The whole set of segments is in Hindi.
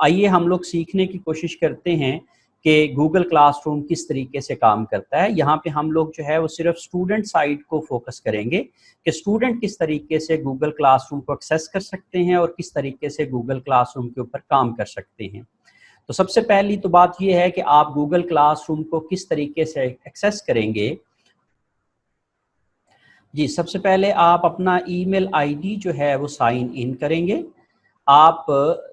आइए हम लोग सीखने की कोशिश करते हैं कि गूगल क्लासरूम किस तरीके से काम करता है। यहाँ पे हम लोग जो है वो सिर्फ स्टूडेंट साइड को फोकस करेंगे कि स्टूडेंट किस तरीके से गूगल क्लासरूम को एक्सेस कर सकते हैं और किस तरीके से गूगल क्लासरूम के ऊपर काम कर सकते हैं। तो सबसे पहली तो बात यह है कि आप गूगल क्लासरूम को किस तरीके से एक्सेस करेंगे। जी, सबसे पहले आप अपना ईमेल आईडी जो है वो साइन इन करेंगे। आप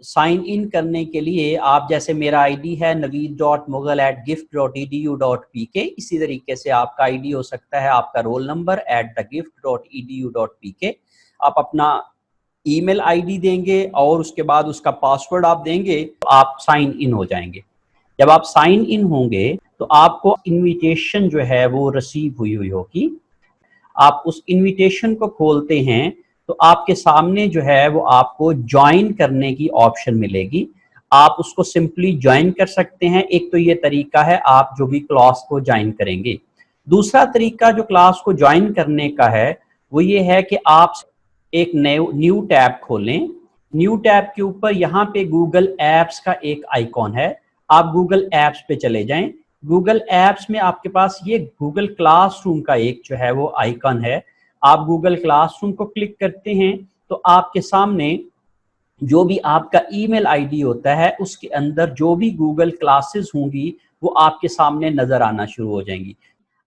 साइन इन करने के लिए आप जैसे मेरा आईडी है naveed.mughal@gift.edu.pk, इसी तरीके से आपका आईडी हो सकता है आपका रोल नंबर @thegift.edu.pk। आप अपना ईमेल आईडी देंगे और उसके बाद उसका पासवर्ड आप देंगे तो आप साइन इन हो जाएंगे। जब आप साइन इन होंगे तो आपको इनविटेशन जो है वो रिसीव हुई होगी। आप उस इनविटेशन को खोलते हैं तो आपके सामने जो है वो आपको ज्वाइन करने की ऑप्शन मिलेगी। आप उसको सिंपली ज्वाइन कर सकते हैं। एक तो ये तरीका है आप जो भी क्लास को ज्वाइन करेंगे। दूसरा तरीका जो क्लास को ज्वाइन करने का है वो ये है कि आप एक न्यू टैब खोलें। न्यू टैब के ऊपर यहाँ पे गूगल एप्स का एक आइकॉन है, आप गूगल एप्स पे चले जाएं। गूगल एप्स में आपके पास ये गूगल क्लासरूम का एक जो है वो आइकन है। आप गूगल क्लासरूम को क्लिक करते हैं तो आपके सामने जो भी आपका ईमेल आईडी होता है उसके अंदर जो भी गूगल क्लासेस होंगी वो आपके सामने नजर आना शुरू हो जाएंगी।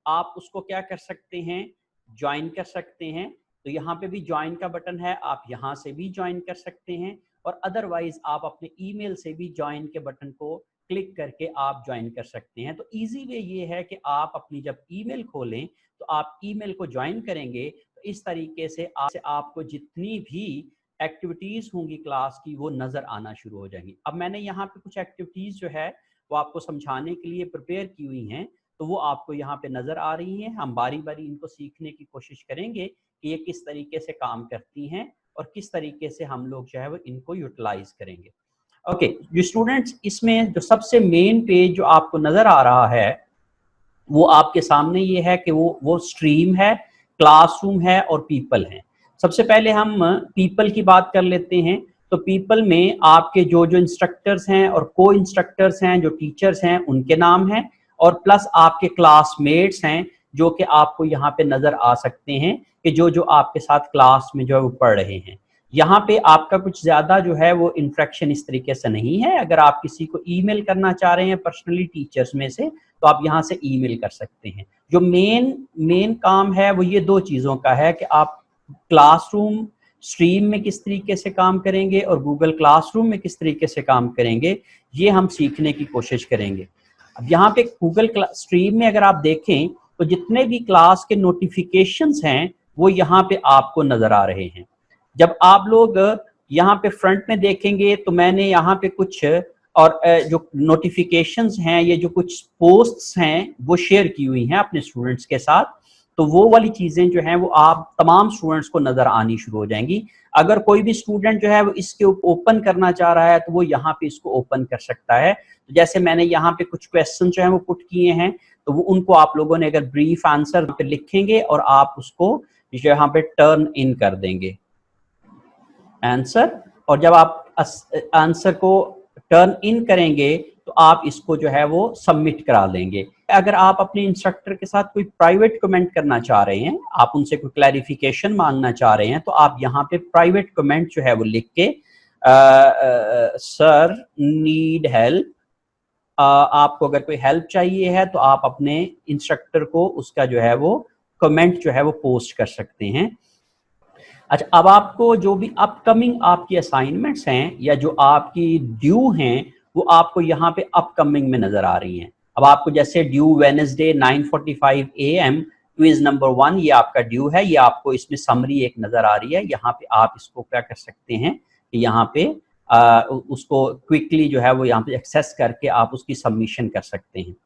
आप उसको क्या कर सकते हैं, ज्वाइन कर सकते हैं। तो यहाँ पे भी ज्वाइन का बटन है, आप यहाँ से भी ज्वाइन कर सकते हैं और अदरवाइज आप अपने ईमेल से भी ज्वाइन के बटन को क्लिक करके आप ज्वाइन कर सकते हैं। तो इजी वे ये है कि आप अपनी जब ईमेल खोलें तो आप ईमेल को ज्वाइन करेंगे तो इस तरीके से आपको जितनी भी एक्टिविटीज होंगी क्लास की वो नजर आना शुरू हो जाएंगी। अब मैंने यहाँ पे कुछ एक्टिविटीज जो है वो आपको समझाने के लिए प्रिपेयर की हुई हैं, तो वो आपको यहाँ पे नजर आ रही हैं। हम बारी बारी इनको सीखने की कोशिश करेंगे कि ये किस तरीके से काम करती हैं और किस तरीके से हम लोग जो है वो इनको यूटिलाइज करेंगे। ओके, जो स्टूडेंट्स इसमें जो सबसे मेन पेज जो आपको नजर आ रहा है वो आपके सामने ये है कि वो स्ट्रीम है, क्लासरूम है और पीपल है। सबसे पहले हम पीपल की बात कर लेते हैं। तो पीपल में आपके जो जो इंस्ट्रक्टर्स हैं और को इंस्ट्रक्टर्स हैं, जो टीचर्स हैं उनके नाम हैं और प्लस आपके क्लासमेट्स हैं जो कि आपको यहाँ पे नजर आ सकते हैं कि जो जो आपके साथ क्लास में जो है वो पढ़ रहे हैं। यहाँ पे आपका कुछ ज्यादा जो है वो इंटरेक्शन इस तरीके से नहीं है। अगर आप किसी को ईमेल करना चाह रहे हैं पर्सनली टीचर्स में से तो आप यहाँ से ईमेल कर सकते हैं। जो मेन काम है वो ये दो चीजों का है कि आप क्लासरूम स्ट्रीम में किस तरीके से काम करेंगे और गूगल क्लासरूम में किस तरीके से काम करेंगे, ये हम सीखने की कोशिश करेंगे। अब यहाँ पे गूगल स्ट्रीम में अगर आप देखें तो जितने भी क्लास के नोटिफिकेशंस हैं वो यहाँ पे आपको नजर आ रहे हैं। जब आप लोग यहाँ पे फ्रंट में देखेंगे तो मैंने यहाँ पे कुछ और जो नोटिफिकेशंस हैं, ये जो कुछ पोस्ट्स हैं वो शेयर की हुई हैं अपने स्टूडेंट्स के साथ। तो वो वाली चीजें जो हैं वो आप तमाम स्टूडेंट्स को नजर आनी शुरू हो जाएंगी। अगर कोई भी स्टूडेंट जो है वो इसके ओपन करना चाह रहा है तो वो यहाँ पे इसको ओपन कर सकता है। तो जैसे मैंने यहाँ पे कुछ क्वेश्चन जो है वो पुट किए हैं तो वो उनको आप लोगों ने अगर ब्रीफ आंसर पे लिखेंगे और आप उसको यहाँ पे टर्न इन कर देंगे आंसर, और जब आप आंसर को टर्न इन करेंगे तो आप इसको जो है वो सबमिट करा देंगे। अगर आप अपने इंस्ट्रक्टर के साथ कोई प्राइवेट कमेंट करना चाह रहे हैं, आप उनसे कोई क्लैरिफिकेशन मांगना चाह रहे हैं तो आप यहाँ पे प्राइवेट कमेंट जो है वो लिख के सर नीड हेल्प, आपको अगर कोई हेल्प चाहिए है तो आप अपने इंस्ट्रक्टर को उसका जो है वो कमेंट जो है वो पोस्ट कर सकते हैं। अच्छा, अब आपको जो भी अपकमिंग आपकी असाइनमेंट्स हैं या जो आपकी ड्यू हैं वो आपको यहाँ पे अपकमिंग में नजर आ रही हैं। अब आपको जैसे due Wednesday 9:45 AM quiz number 1 ये आपका ड्यू है, ये आपको इसमें समरी एक नजर आ रही है। यहाँ पे आप इसको क्या कर सकते हैं कि यहाँ पे उसको क्विकली जो है वो यहाँ पे एक्सेस करके आप उसकी सबमिशन कर सकते हैं।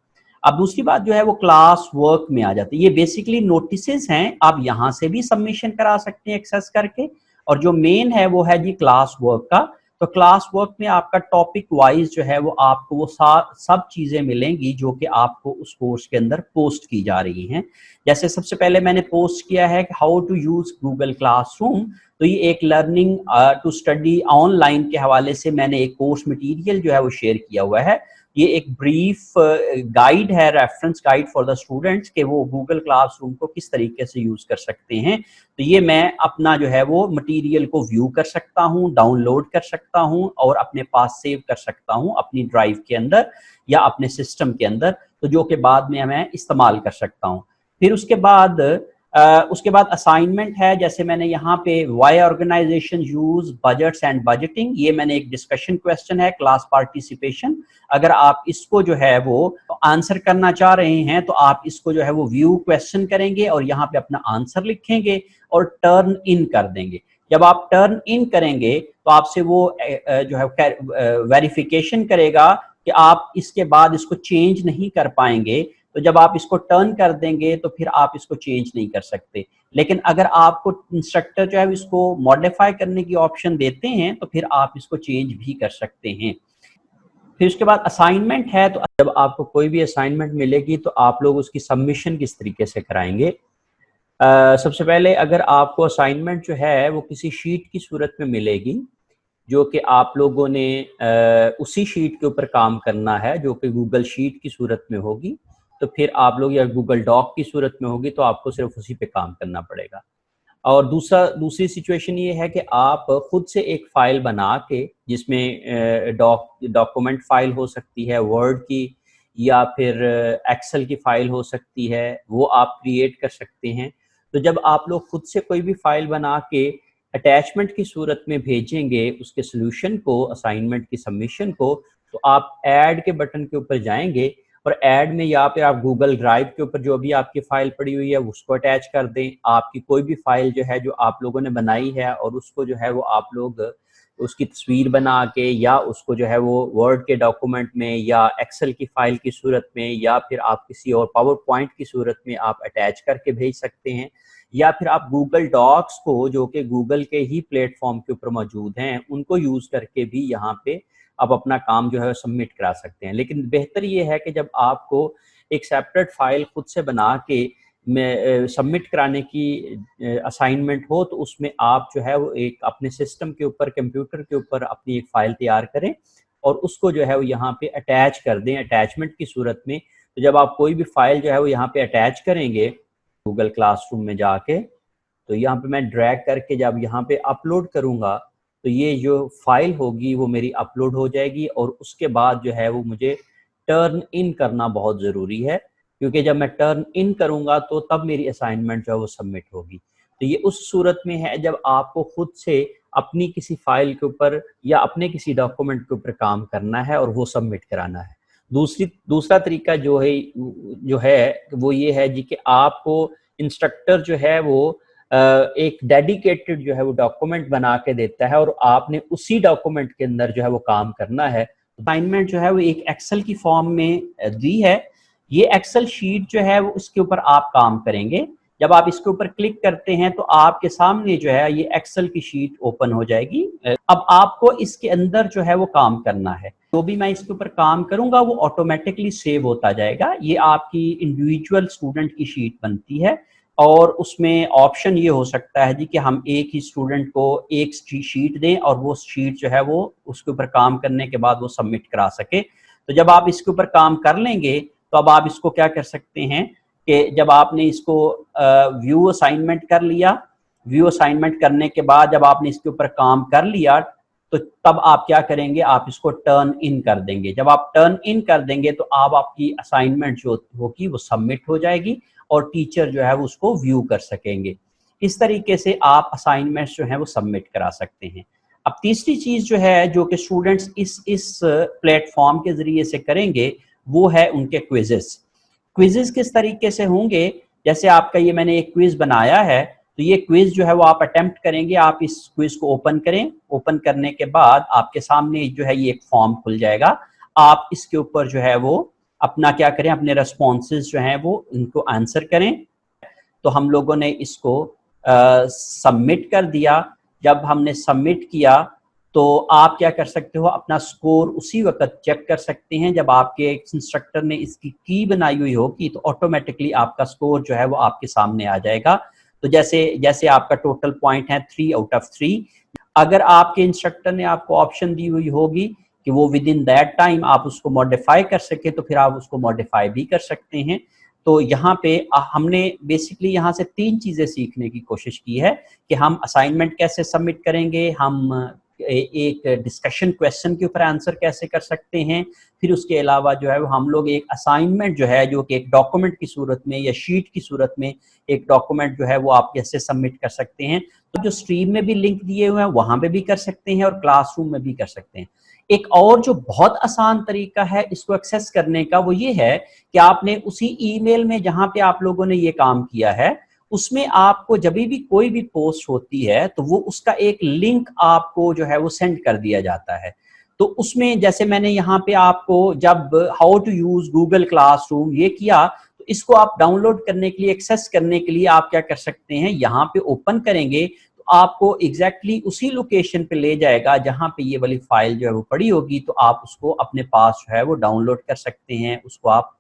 अब दूसरी बात जो है वो क्लास वर्क में आ जाती है। ये बेसिकली नोटिसेस हैं, आप यहाँ से भी सबमिशन करा सकते हैं एक्सेस करके। और जो मेन है वो है जी क्लास वर्क का। तो क्लास वर्क में आपका टॉपिक वाइज जो है वो आपको वो सब चीजें मिलेंगी जो कि आपको उस कोर्स के अंदर पोस्ट की जा रही हैं। जैसे सबसे पहले मैंने पोस्ट किया है how to use Google classroom. तो ये एक लर्निंग टू स्टडी ऑनलाइन के हवाले से मैंने एक कोर्स मटेरियल जो है वो शेयर किया हुआ है। ये एक ब्रीफ गाइड है, reference guide for the students कि वो गूगल क्लासरूम को किस तरीके से यूज कर सकते हैं। तो ये मैं अपना जो है वो मटेरियल को व्यू कर सकता हूँ, डाउनलोड कर सकता हूँ और अपने पास सेव कर सकता हूँ अपनी ड्राइव के अंदर या अपने सिस्टम के अंदर, तो जो कि बाद में मैं इस्तेमाल कर सकता हूँ। फिर उसके बाद असाइनमेंट है, जैसे मैंने यहाँ पे why organization use budgets and budgeting, ये मैंने एक डिस्कशन क्वेश्चन है, क्लास पार्टिसिपेशन। अगर आप इसको जो है वो आंसर करना चाह रहे हैं तो आप इसको जो है वो व्यू क्वेश्चन करेंगे और यहाँ पे अपना आंसर लिखेंगे और टर्न इन कर देंगे। जब आप टर्न इन करेंगे तो आपसे वो जो है वेरिफिकेशन करेगा कि आप इसके बाद इसको चेंज नहीं कर पाएंगे। तो जब आप इसको टर्न कर देंगे तो फिर आप इसको चेंज नहीं कर सकते। लेकिन अगर आपको इंस्ट्रक्टर जो है इसको मॉडिफाई करने की ऑप्शन देते हैं तो फिर आप इसको चेंज भी कर सकते हैं। फिर उसके बाद असाइनमेंट है, तो जब आपको कोई भी असाइनमेंट मिलेगी तो आप लोग उसकी सबमिशन किस तरीके से कराएंगे। सबसे पहले अगर आपको असाइनमेंट जो है वो किसी शीट की सूरत में मिलेगी जो कि आप लोगों ने उसी शीट के ऊपर काम करना है, जो कि गूगल शीट की सूरत में होगी, तो फिर आप लोग, या गूगल डॉक की सूरत में होगी तो आपको सिर्फ उसी पे काम करना पड़ेगा। और दूसरी सिचुएशन ये है कि आप खुद से एक फ़ाइल बना के, जिसमें डॉक्यूमेंट फ़ाइल हो सकती है वर्ड की या फिर एक्सेल की फ़ाइल हो सकती है, वो आप क्रिएट कर सकते हैं। तो जब आप लोग खुद से कोई भी फ़ाइल बना के अटैचमेंट की सूरत में भेजेंगे उसके सॉल्यूशन को, असाइनमेंट की सबमिशन को, तो आप ऐड के बटन के ऊपर जाएंगे और ऐड में या फिर आप गूगल ड्राइव के ऊपर जो भी आपकी फाइल पड़ी हुई है उसको अटैच कर दें। आपकी कोई भी फाइल जो है जो आप लोगों ने बनाई है और उसको जो है वो आप लोग उसकी तस्वीर बना के या उसको जो है वो वर्ड के डॉक्यूमेंट में या एक्सेल की फाइल की सूरत में या फिर आप किसी और पावर पॉइंट की सूरत में आप अटैच करके भेज सकते हैं। या फिर आप गूगल डॉक्स को, जो कि गूगल के ही प्लेटफॉर्म के ऊपर मौजूद हैं, उनको यूज करके भी यहाँ पे आप अपना काम जो है सबमिट करा सकते हैं। लेकिन बेहतर ये है कि जब आपको एक सेपरेट फाइल खुद से बना के में सबमिट कराने की असाइनमेंट हो तो उसमें आप जो है वो एक अपने सिस्टम के ऊपर, कंप्यूटर के ऊपर अपनी एक फ़ाइल तैयार करें और उसको जो है वो यहाँ पे अटैच कर दें अटैचमेंट की सूरत में। तो जब आप कोई भी फ़ाइल जो है वो यहाँ पे अटैच करेंगे गूगल क्लासरूम में जाके, तो यहाँ पे मैं ड्रैग करके जब यहाँ पे अपलोड करूँगा तो ये जो फाइल होगी वो मेरी अपलोड हो जाएगी और उसके बाद जो है वो मुझे टर्न इन करना बहुत ज़रूरी है, क्योंकि जब मैं टर्न इन करूँगा तो तब मेरी असाइनमेंट जो है वो सबमिट होगी। तो ये उस सूरत में है जब आपको खुद से अपनी किसी फाइल के ऊपर या अपने किसी डॉक्यूमेंट के ऊपर काम करना है और वो सबमिट कराना है। दूसरा तरीका जो है वो ये है जी कि आपको इंस्ट्रक्टर जो है वो एक डेडिकेटेड जो है वो डॉक्यूमेंट बना के देता है और आपने उसी डॉक्यूमेंट के अंदर जो है वो काम करना है। असाइनमेंट जो है वो एक एक्सेल की फॉर्म में दी है। ये एक्सेल शीट जो है वो उसके ऊपर आप काम करेंगे। जब आप इसके ऊपर क्लिक करते हैं तो आपके सामने जो है ये एक्सेल की शीट ओपन हो जाएगी। अब आपको इसके अंदर जो है वो काम करना है। जो भी मैं इसके ऊपर काम करूंगा वो ऑटोमेटिकली सेव होता जाएगा। ये आपकी इंडिविजुअल स्टूडेंट की शीट बनती है और उसमें ऑप्शन ये हो सकता है जी कि हम एक ही स्टूडेंट को एक शीट दें और वो शीट जो है वो उसके ऊपर काम करने के बाद वो सबमिट करा सके। तो जब आप इसके ऊपर काम कर लेंगे तो अब आप इसको क्या कर सकते हैं कि जब आपने इसको व्यू असाइनमेंट कर लिया, व्यू असाइनमेंट करने के बाद जब आपने इसके ऊपर काम कर लिया तो तब आप क्या करेंगे, आप इसको टर्न इन कर देंगे। जब आप टर्न इन कर देंगे तो आप आपकी असाइनमेंट जो होगी वो सबमिट हो जाएगी और टीचर जो है वो उसको व्यू कर सकेंगे। इस तरीके से आप असाइनमेंट्स जो हैं वो सबमिट करा सकते हैं। अब तीसरी चीज़ जो है जो कि स्टूडेंट्स इस प्लेटफॉर्म के ज़रिए से करेंगे वो है उनके क्विजेस। क्विजेस किस तरीके से होंगे, जैसे आपका ये मैंने एक क्विज बनाया है तो ये क्विज जो है वो आप अटेम्प्ट करेंगे। आप इस क्विज को ओपन करें, ओपन करने के बाद आपके सामने जो है ये एक फॉर्म खुल जाएगा। आप इसके ऊपर जो है वो अपना क्या करें, अपने रेस्पॉन्सेज जो हैं वो इनको आंसर करें। तो हम लोगों ने इसको सबमिट कर दिया। जब हमने सबमिट किया तो आप क्या कर सकते हो, अपना स्कोर उसी वक्त चेक कर सकते हैं। जब आपके इंस्ट्रक्टर ने इसकी की बनाई हुई होगी तो ऑटोमेटिकली आपका स्कोर जो है वो आपके सामने आ जाएगा। तो जैसे जैसे आपका टोटल पॉइंट है 3 आउट ऑफ 3। अगर आपके इंस्ट्रक्टर ने आपको ऑप्शन दी हुई होगी कि वो विद इन दैट टाइम आप उसको मॉडिफाई कर सके, तो फिर आप उसको मॉडिफाई भी कर सकते हैं। तो यहाँ पे हमने बेसिकली यहाँ से 3 चीज़ें सीखने की कोशिश की है कि हम असाइनमेंट कैसे सबमिट करेंगे, हम एक डिस्कशन क्वेश्चन के ऊपर आंसर कैसे कर सकते हैं, फिर उसके अलावा जो है वो हम लोग एक असाइनमेंट जो है जो कि एक डॉक्यूमेंट की सूरत में या शीट की सूरत में एक डॉक्यूमेंट जो है वो आप कैसे सबमिट कर सकते हैं। तो जो स्ट्रीम में भी लिंक दिए हुए हैं वहां पे भी कर सकते हैं और क्लासरूम में भी कर सकते हैं। एक और जो बहुत आसान तरीका है इसको एक्सेस करने का वो ये है कि आपने उसी ईमेल में जहां पे आप लोगों ने ये काम किया है उसमें आपको जब भी कोई भी पोस्ट होती है तो वो उसका एक लिंक आपको जो है वो सेंड कर दिया जाता है। तो उसमें जैसे मैंने यहाँ पे आपको जब how to use Google classroom ये किया, तो इसको आप डाउनलोड करने के लिए, एक्सेस करने के लिए आप क्या कर सकते हैं, यहाँ पे ओपन करेंगे तो आपको एग्जैक्टली उसी लोकेशन पे ले जाएगा जहां पे ये वाली फाइल जो है वो पड़ी होगी। तो आप उसको अपने पास जो है वो डाउनलोड कर सकते हैं, उसको आप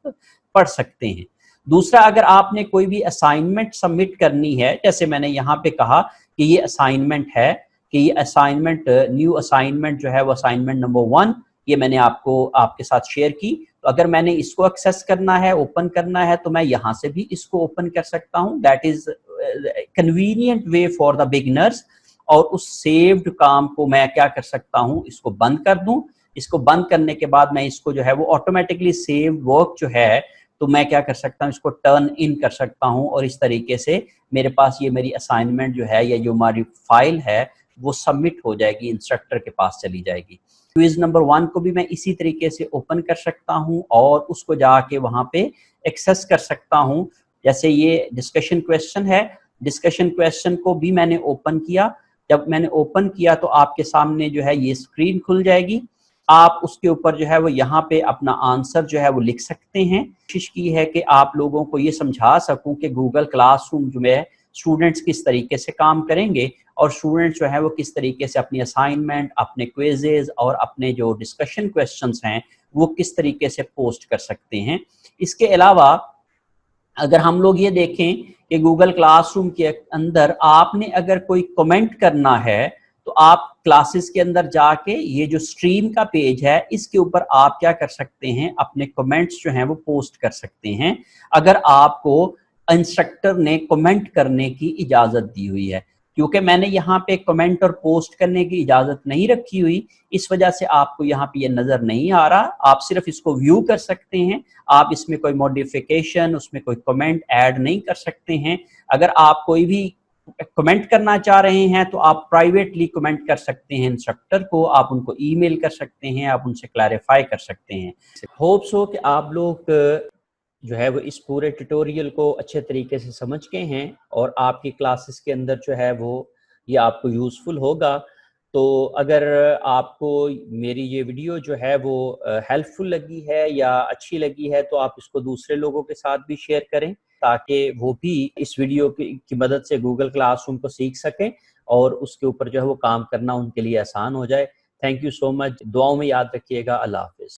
पढ़ सकते हैं। दूसरा, अगर आपने कोई भी असाइनमेंट सबमिट करनी है, जैसे मैंने यहाँ पे कहा कि ये असाइनमेंट है, कि ये असाइनमेंट न्यू असाइनमेंट जो है वो असाइनमेंट नंबर 1 ये मैंने आपको आपके साथ शेयर की। तो अगर मैंने इसको एक्सेस करना है, ओपन करना है, तो मैं यहाँ से भी इसको ओपन कर सकता हूँ। That is convenient way for the beginners. और उस सेव्ड काम को मैं क्या कर सकता हूँ, इसको बंद कर दूं। इसको बंद करने के बाद मैं इसको जो है वो ऑटोमेटिकली सेव वर्क जो है तो मैं क्या कर सकता हूँ, इसको टर्न इन कर सकता हूँ और इस तरीके से मेरे पास ये मेरी असाइनमेंट जो है या जो हमारी फाइल है वो सबमिट हो जाएगी, इंस्ट्रक्टर के पास चली जाएगी। क्विज नंबर 1 को भी मैं इसी तरीके से ओपन कर सकता हूँ और उसको जाके वहां पे एक्सेस कर सकता हूँ। जैसे ये डिस्कशन क्वेश्चन है, डिस्कशन क्वेश्चन को भी मैंने ओपन किया। जब मैंने ओपन किया तो आपके सामने जो है ये स्क्रीन खुल जाएगी। आप उसके ऊपर जो है वो यहाँ पे अपना आंसर जो है वो लिख सकते हैं। कोशिश की है कि आप लोगों को ये समझा सकूं कि गूगल क्लासरूम जो है स्टूडेंट्स किस तरीके से काम करेंगे और स्टूडेंट्स जो है वो किस तरीके से अपनी असाइनमेंट, अपने क्विजेज और अपने जो डिस्कशन क्वेश्चंस हैं वो किस तरीके से पोस्ट कर सकते हैं। इसके अलावा अगर हम लोग ये देखें कि गूगल क्लासरूम के अंदर आपने अगर कोई कमेंट करना है तो आप क्लासेस के अंदर जाके ये जो स्ट्रीम का पेज है इसके ऊपर आप क्या कर सकते हैं, अपने कमेंट्स जो हैं वो पोस्ट कर सकते हैं अगर आपको इंस्ट्रक्टर ने कमेंट करने की इजाजत दी हुई है। क्योंकि मैंने यहाँ पे कमेंट और पोस्ट करने की इजाजत नहीं रखी हुई, इस वजह से आपको यहाँ पे ये नजर नहीं आ रहा। आप सिर्फ इसको व्यू कर सकते हैं, आप इसमें कोई मॉडिफिकेशन, उसमें कोई कमेंट ऐड नहीं कर सकते हैं। अगर आप कोई भी कमेंट करना चाह रहे हैं तो आप प्राइवेटली कमेंट कर सकते हैं इंस्ट्रक्टर को, आप उनको ईमेल कर सकते हैं, आप उनसे क्लैरिफाई कर सकते हैं। होप्स हो कि आप लोग जो है वो इस पूरे ट्यूटोरियल को अच्छे तरीके से समझ गए हैं और आपकी क्लासेस के अंदर जो है वो ये आपको यूज़फुल होगा। तो अगर आपको मेरी ये वीडियो जो है वो हेल्पफुल लगी है या अच्छी लगी है तो आप इसको दूसरे लोगों के साथ भी शेयर करें ताकि वो भी इस वीडियो की मदद से गूगल क्लासरूम को सीख सकें और उसके ऊपर जो है वो काम करना उनके लिए आसान हो जाए। Thank you so much. दुआओं में याद रखिएगा। अल्लाह हाफिज़।